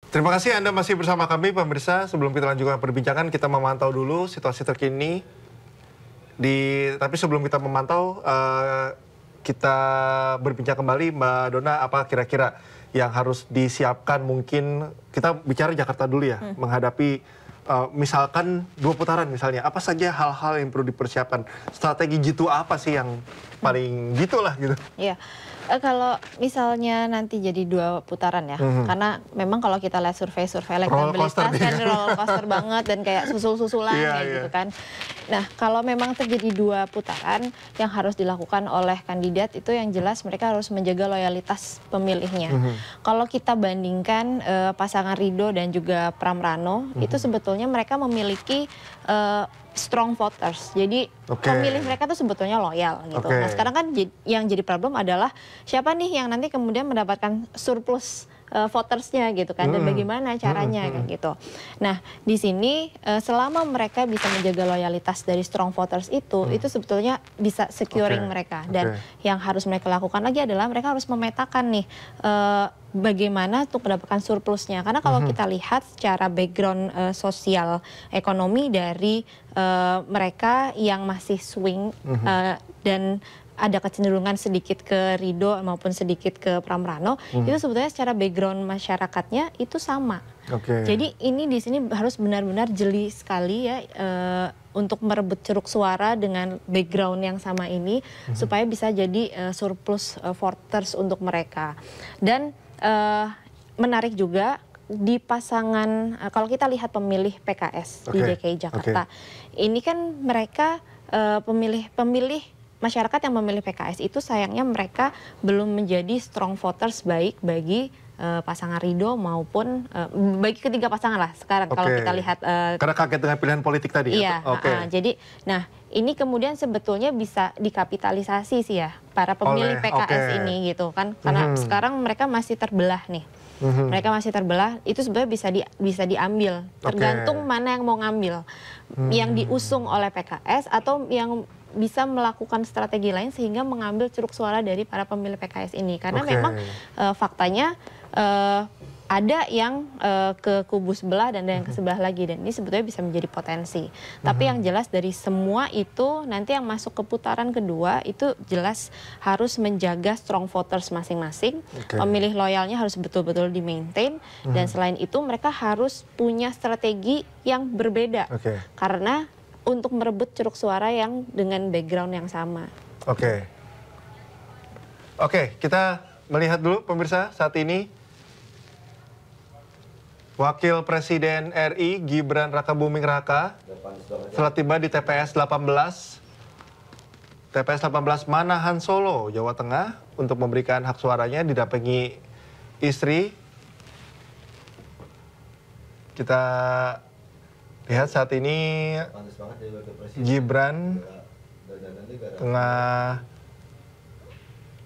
Terima kasih Anda masih bersama kami pemirsa. Sebelum kita lanjutkan perbincangan, kita memantau dulu situasi terkini. Tapi sebelum kita memantau, kita berbincang kembali Mbak Donna, apa kira-kira yang harus disiapkan, mungkin kita bicara Jakarta dulu ya, menghadapi misalkan 2 putaran misalnya, apa saja hal-hal yang perlu dipersiapkan? Strategi jitu apa sih yang paling gitulah gitu? Iya. Kalau misalnya nanti jadi 2 putaran ya, karena memang kalau kita lihat survei-survei elektabilitas kan roller coaster banget dan kayak susul-susulan gitu kan. Nah, kalau memang terjadi 2 putaran, yang harus dilakukan oleh kandidat itu yang jelas mereka harus menjaga loyalitas pemilihnya. Kalau kita bandingkan pasangan Ridho dan juga Pramrano, itu sebetulnya mereka memiliki strong voters. Jadi pemilih mereka tuh sebetulnya loyal gitu. Nah, sekarang kan yang jadi problem adalah siapa nih yang nanti kemudian mendapatkan surplus votersnya gitu kan, dan bagaimana caranya kan gitu. Nah, di sini selama mereka bisa menjaga loyalitas dari strong voters itu sebetulnya bisa securing mereka. Dan yang harus mereka lakukan lagi adalah mereka harus memetakan nih bagaimana untuk mendapatkan surplusnya. Karena kalau kita lihat secara background sosial ekonomi dari mereka yang masih swing dan ada kecenderungan sedikit ke Ridho maupun sedikit ke Pramrano, itu sebetulnya secara background masyarakatnya itu sama. Jadi ini di sini harus benar-benar jeli sekali ya untuk merebut ceruk suara dengan background yang sama ini supaya bisa jadi surplus voters untuk mereka. Dan menarik juga di pasangan, kalau kita lihat pemilih PKS di DKI Jakarta, ini kan mereka pemilih masyarakat yang memilih PKS itu sayangnya mereka belum menjadi strong voters baik bagi pasangan Ridho maupun bagi ketiga pasangan lah sekarang kalau kita lihat. Karena kaget dengan pilihan politik tadi. Iya, jadi nah ini kemudian sebetulnya bisa dikapitalisasi sih ya para pemilih PKS ini gitu kan, karena sekarang mereka masih terbelah nih. Mereka masih terbelah, itu sebenarnya bisa diambil, tergantung mana yang mau ngambil, yang diusung oleh PKS atau yang bisa melakukan strategi lain sehingga mengambil ceruk suara dari para pemilih PKS ini. Karena memang faktanya ada yang ke kubu sebelah dan ada yang ke sebelah lagi, dan ini sebetulnya bisa menjadi potensi. Tapi yang jelas dari semua itu nanti yang masuk ke putaran kedua itu jelas harus menjaga strong voters masing-masing. Pemilih loyalnya harus betul-betul di-maintain, dan selain itu mereka harus punya strategi yang berbeda. Karena untuk merebut ceruk suara yang dengan background yang sama. Oke, kita melihat dulu pemirsa saat ini Wakil Presiden RI Gibran Rakabuming Raka telah tiba di TPS 18 Manahan Solo, Jawa Tengah untuk memberikan hak suaranya didampingi istri. Kita lihat saat ini Gibran tengah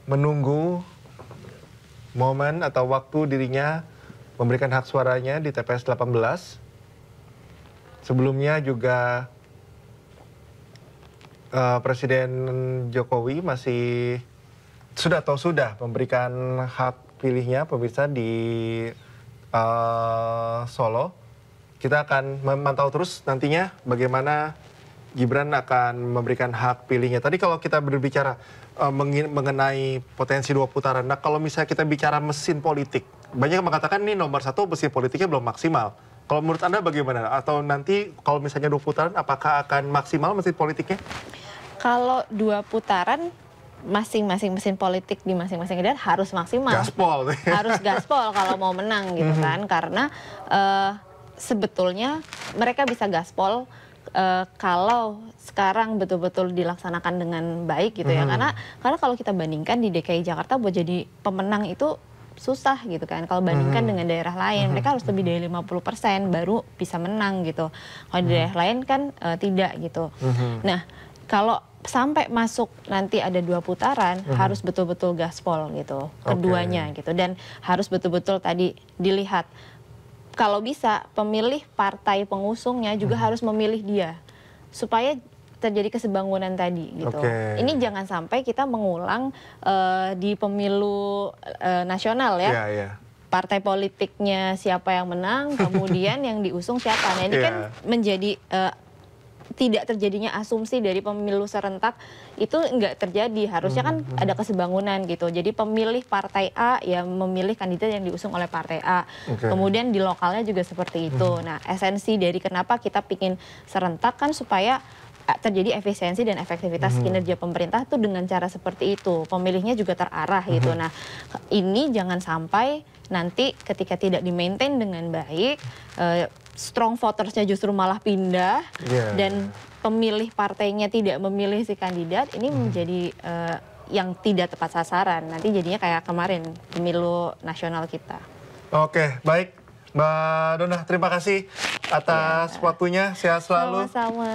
menunggu momen atau waktu dirinya memberikan hak suaranya di TPS 18. Sebelumnya juga Presiden Jokowi sudah memberikan hak pilihnya pemirsa di Solo. Kita akan memantau terus nantinya bagaimana Gibran akan memberikan hak pilihnya. Tadi kalau kita berbicara mengenai potensi 2 putaran, nah kalau misalnya kita bicara mesin politik, banyak yang mengatakan ini nomor 1 mesin politiknya belum maksimal. Kalau menurut Anda bagaimana? Atau nanti kalau misalnya 2 putaran, apakah akan maksimal mesin politiknya? Kalau 2 putaran, masing-masing mesin politik di masing-masing kandidat harus maksimal. Gaspol. Harus gaspol kalau mau menang gitu kan. Karena sebetulnya mereka bisa gaspol kalau sekarang betul-betul dilaksanakan dengan baik gitu ya. Karena kalau kita bandingkan di DKI Jakarta buat jadi pemenang itu susah gitu kan. Kalau bandingkan dengan daerah lain, mereka harus lebih dari 50% baru bisa menang gitu. Kalau di daerah lain kan tidak gitu. Nah, kalau sampai masuk nanti ada 2 putaran, harus betul-betul gaspol gitu, keduanya gitu. Dan harus betul-betul tadi dilihat, kalau bisa pemilih partai pengusungnya juga harus memilih dia, supaya terjadi kesebangunan tadi gitu. Ini jangan sampai kita mengulang di pemilu nasional ya. partai politiknya siapa yang menang, kemudian yang diusung siapa. Nah ini kan menjadi tidak terjadinya asumsi dari pemilu serentak itu nggak terjadi. Harusnya kan ada kesebangunan gitu. Jadi pemilih partai A ya memilih kandidat yang diusung oleh partai A. Kemudian di lokalnya juga seperti itu. Nah esensi dari kenapa kita pingin serentak kan supaya terjadi efisiensi dan efektivitas kinerja pemerintah tuh dengan cara seperti itu. Pemilihnya juga terarah gitu. Nah ini jangan sampai nanti ketika tidak di-maintain dengan baik, strong votersnya justru malah pindah dan pemilih partainya tidak memilih si kandidat, ini menjadi yang tidak tepat sasaran. Nanti jadinya kayak kemarin pemilu nasional kita. Oke, baik Mbak Dona, terima kasih atas waktunya, sehat selalu. Sama-sama.